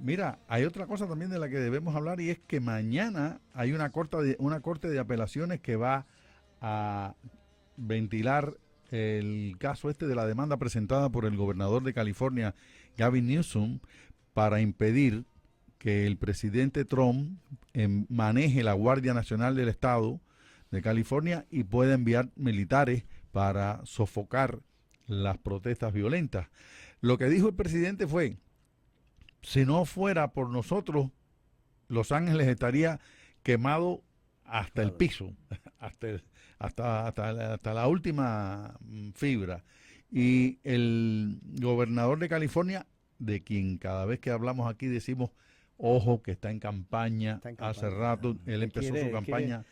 Mira, hay otra cosa también de la que debemos hablar y es que mañana hay una corte de apelaciones que va a ventilar el caso este de la demanda presentada por el gobernador de California, Gavin Newsom, para impedir que el presidente Trump maneje la Guardia Nacional del Estado de California y pueda enviar militares para sofocar las protestas violentas. Lo que dijo el presidente fue, si no fuera por nosotros, Los Ángeles estaría quemado hasta el Claro. piso, hasta, hasta la última fibra. Y el gobernador de California, de quien cada vez que hablamos aquí decimos, ojo, que está en campaña, Está en hace campaña. rato, él empezó su Quiere campaña.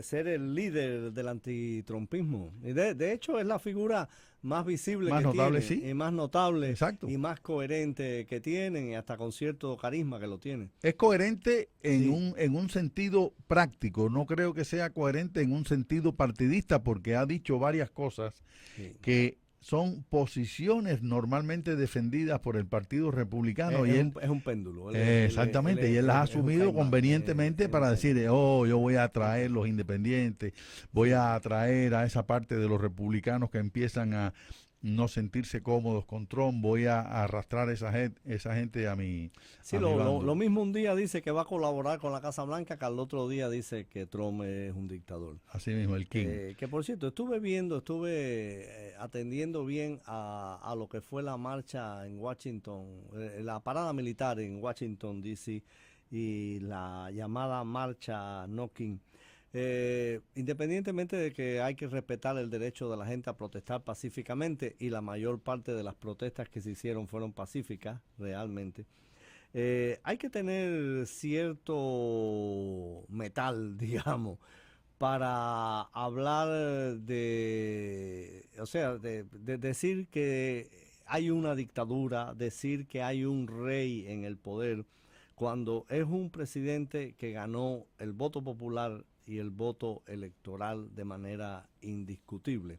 ser el líder del antitrumpismo. Y de hecho es la figura más visible Más que notable, tiene, sí, y más notable exacto. y más coherente que tienen, y hasta con cierto carisma que lo tiene. Es coherente Sí, en un sentido práctico, no creo que sea coherente en un sentido partidista porque ha dicho varias cosas sí. que son posiciones normalmente defendidas por el Partido Republicano y él, Es un péndulo. exactamente, y él las ha Es un asumido caimán. convenientemente Es un para decir, caimán. oh, yo voy a atraer los independientes, voy Sí. a atraer a esa parte de los republicanos que empiezan a no sentirse cómodos con Trump, voy a arrastrar esa gente Sí, a mi lo bando. mismo un día dice que va a colaborar con la Casa Blanca, que al otro día dice que Trump es un dictador. Así mismo, el King. Que por cierto, estuve atendiendo bien a lo que fue la marcha en Washington, la parada militar en Washington, D.C. y la llamada marcha Knocking. Independientemente de que hay que respetar el derecho de la gente a protestar pacíficamente, y la mayor parte de las protestas que se hicieron fueron pacíficas realmente, hay que tener cierto metal, digamos, para hablar o sea, de decir que hay una dictadura, decir que hay un rey en el poder, cuando es un presidente que ganó el voto popular y el voto electoral de manera indiscutible.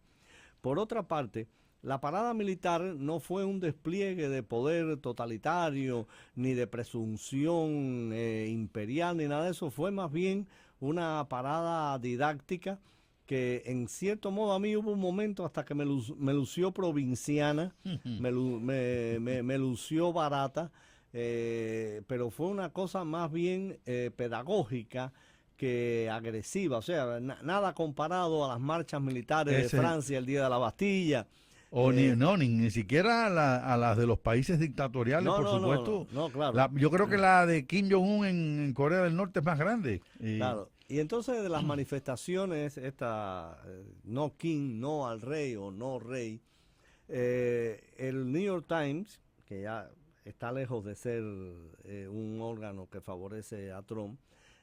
Por otra parte, la parada militar no fue un despliegue de poder totalitario, ni de presunción imperial, ni nada de eso. Fue más bien una parada didáctica que, en cierto modo, a mí hubo un momento hasta que me lució provinciana, me lució barata, pero fue una cosa más bien pedagógica que agresiva, o sea, nada comparado a las marchas militares de Ese, Francia el día de la Bastilla. o Eh, ni siquiera a las de los países dictatoriales, por supuesto. no, claro, Yo creo que la de Kim Jong-un en Corea del Norte es más grande. claro. Y entonces, de las manifestaciones, no King, no al rey o no rey, el New York Times, que ya está lejos de ser un órgano que favorece a Trump,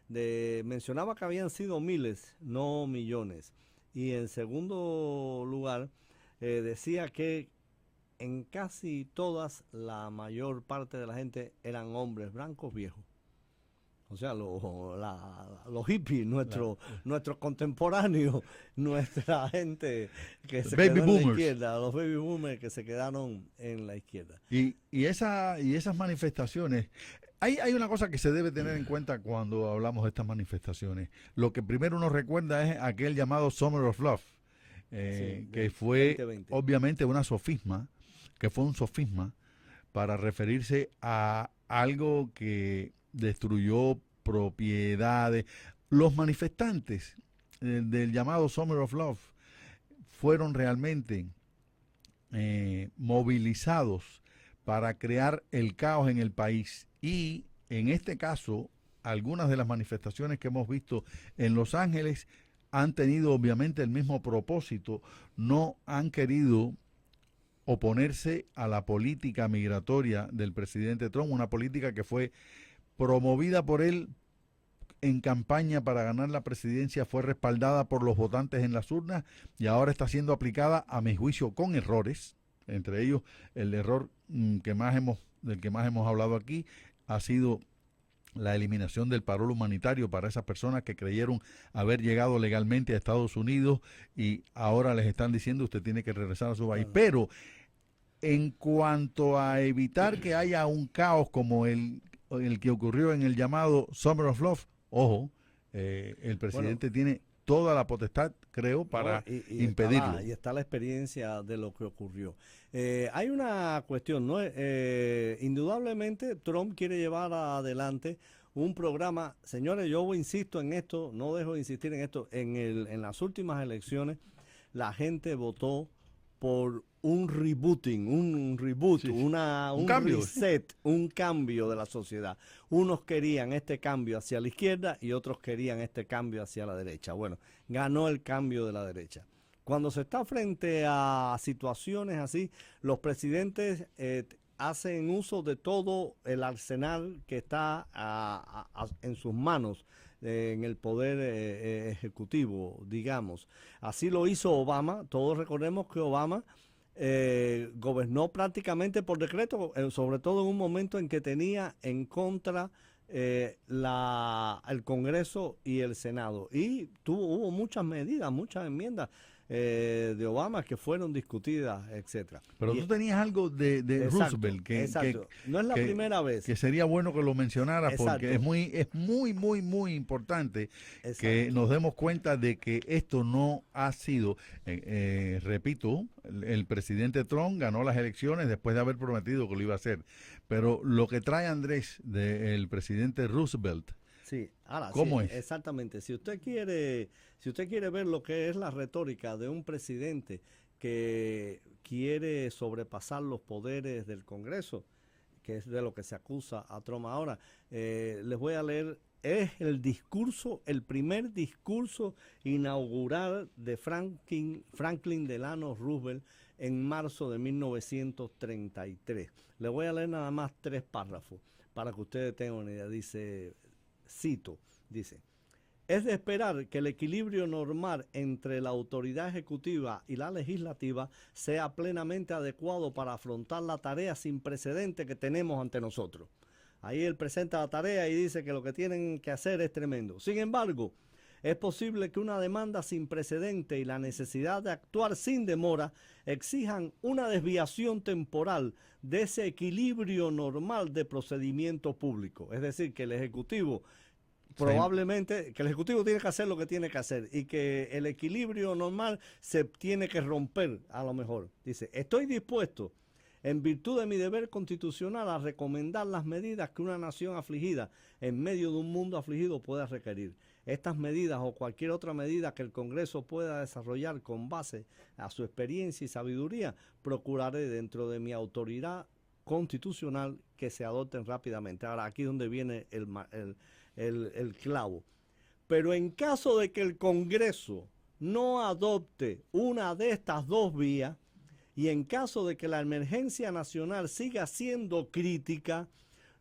mencionaba que habían sido miles, no millones. Y en segundo lugar, decía que en casi todas, la mayor parte de la gente eran hombres blancos viejos. O sea, los hippies, La- nuestros contemporáneos, nuestra gente que se Baby quedó en la boomers. izquierda, los baby boomers que se quedaron en la izquierda. Y esas manifestaciones, hay una cosa que se debe tener en cuenta cuando hablamos de estas manifestaciones. Lo que primero uno recuerda es aquel llamado Summer of Love, Sí, que del fue 2020. obviamente que fue un sofisma para referirse a algo que destruyó propiedades. Los manifestantes del llamado Summer of Love fueron realmente movilizados para crear el caos en el país y en este caso algunas de las manifestaciones que hemos visto en Los Ángeles han tenido obviamente el mismo propósito, no han querido oponerse a la política migratoria del presidente Trump, una política que fue promovida por él en campaña para ganar la presidencia, fue respaldada por los votantes en las urnas y ahora está siendo aplicada, a mi juicio, con errores. Entre ellos, el error del que más hemos hablado aquí ha sido la eliminación del parol humanitario para esas personas que creyeron haber llegado legalmente a Estados Unidos y ahora les están diciendo usted tiene que regresar a su país. Claro. Pero en cuanto a evitar que haya un caos como el que ocurrió en el llamado Summer of Love, ojo, el presidente tiene toda la potestad, creo, para impedirlo. Y está la experiencia de lo que ocurrió. Hay una cuestión, ¿no? Indudablemente Trump quiere llevar adelante un programa. Señores, yo insisto en esto, no dejo de insistir en esto. En las últimas elecciones, la gente votó por un rebooting, un reboot, un cambio. Reset, un cambio de la sociedad. Unos querían este cambio hacia la izquierda y otros querían este cambio hacia la derecha. Bueno, ganó el cambio de la derecha. Cuando se está frente a situaciones así, los presidentes hacen uso de todo el arsenal que está en sus manos, en el poder ejecutivo, digamos. Así lo hizo Obama. Todos recordemos que Obama gobernó prácticamente por decreto, sobre todo en un momento en que tenía en contra el Congreso y el Senado. Y hubo muchas medidas, muchas enmiendas de Obama que fueron discutidas, etcétera. Pero tú tenías algo de exacto, Roosevelt exacto. No es la primera vez. Que sería bueno que lo mencionaras, porque es muy importante que nos demos cuenta de que esto no ha sido, repito, el presidente Trump ganó las elecciones después de haber prometido que lo iba a hacer, pero lo que trae Andrés del presidente Roosevelt. Sí, ahora, ¿cómo sí, es? Exactamente. Si usted quiere ver lo que es la retórica de un presidente que quiere sobrepasar los poderes del Congreso, que es de lo que se acusa a Trump ahora, les voy a leer, es el primer discurso inaugural de Franklin Delano Roosevelt en marzo de 1933. Les voy a leer nada más 3 párrafos para que ustedes tengan una idea. Cito, dice: es de esperar que el equilibrio normal entre la autoridad ejecutiva y la legislativa sea plenamente adecuado para afrontar la tarea sin precedente que tenemos ante nosotros. Ahí él presenta la tarea y dice que lo que tienen que hacer es tremendo. Sin embargo, es posible que una demanda sin precedente y la necesidad de actuar sin demora exijan una desviación temporal de ese equilibrio normal de procedimiento público. Es decir, que el Ejecutivo probablemente, que el Ejecutivo tiene que hacer lo que tiene que hacer y que el equilibrio normal se tiene que romper a lo mejor. Dice, estoy dispuesto, en virtud de mi deber constitucional, a recomendar las medidas que una nación afligida en medio de un mundo afligido pueda requerir. Estas medidas o cualquier otra medida que el Congreso pueda desarrollar con base a su experiencia y sabiduría, procuraré dentro de mi autoridad constitucional que se adopten rápidamente. Ahora, aquí es donde viene el clavo. Pero en caso de que el Congreso no adopte una de estas 2 vías y en caso de que la emergencia nacional siga siendo crítica,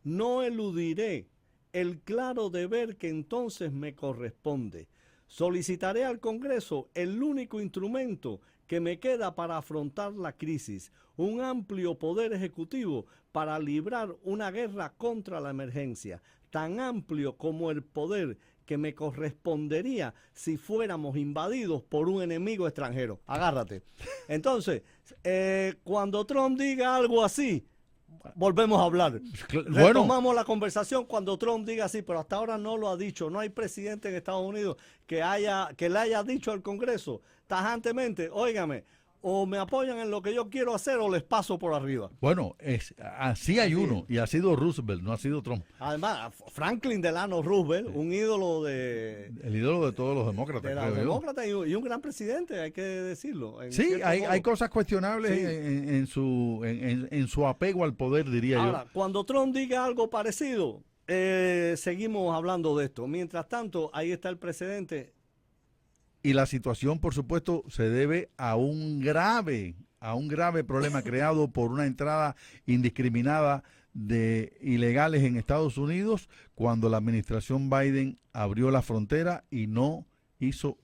no eludiré el claro deber que entonces me corresponde. Solicitaré al Congreso el único instrumento que me queda para afrontar la crisis, un amplio poder ejecutivo para librar una guerra contra la emergencia, tan amplio como el poder que me correspondería si fuéramos invadidos por un enemigo extranjero. Agárrate. Entonces, cuando Trump diga algo así, volvemos a hablar. Retomamos la conversación cuando Trump diga así, pero hasta ahora no lo ha dicho. No hay presidente en Estados Unidos que le haya dicho al Congreso tajantemente, óigame, o me apoyan en lo que yo quiero hacer o les paso por arriba. Bueno, así hay uno, y ha sido Roosevelt, no ha sido Trump. Además, Franklin Delano Roosevelt, un ídolo el ídolo de todos los demócratas. De los demócratas y un gran presidente, hay que decirlo. Sí, hay cosas cuestionables en su apego al poder, diría yo. Ahora, cuando Trump diga algo parecido, seguimos hablando de esto. Mientras tanto, ahí está el precedente. Y la situación, por supuesto, se debe a un grave problema creado por una entrada indiscriminada de ilegales en Estados Unidos cuando la administración Biden abrió la frontera y no hizo,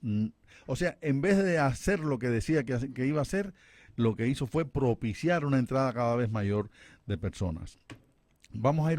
o sea, en vez de hacer lo que decía que iba a hacer, lo que hizo fue propiciar una entrada cada vez mayor de personas. Vamos a ir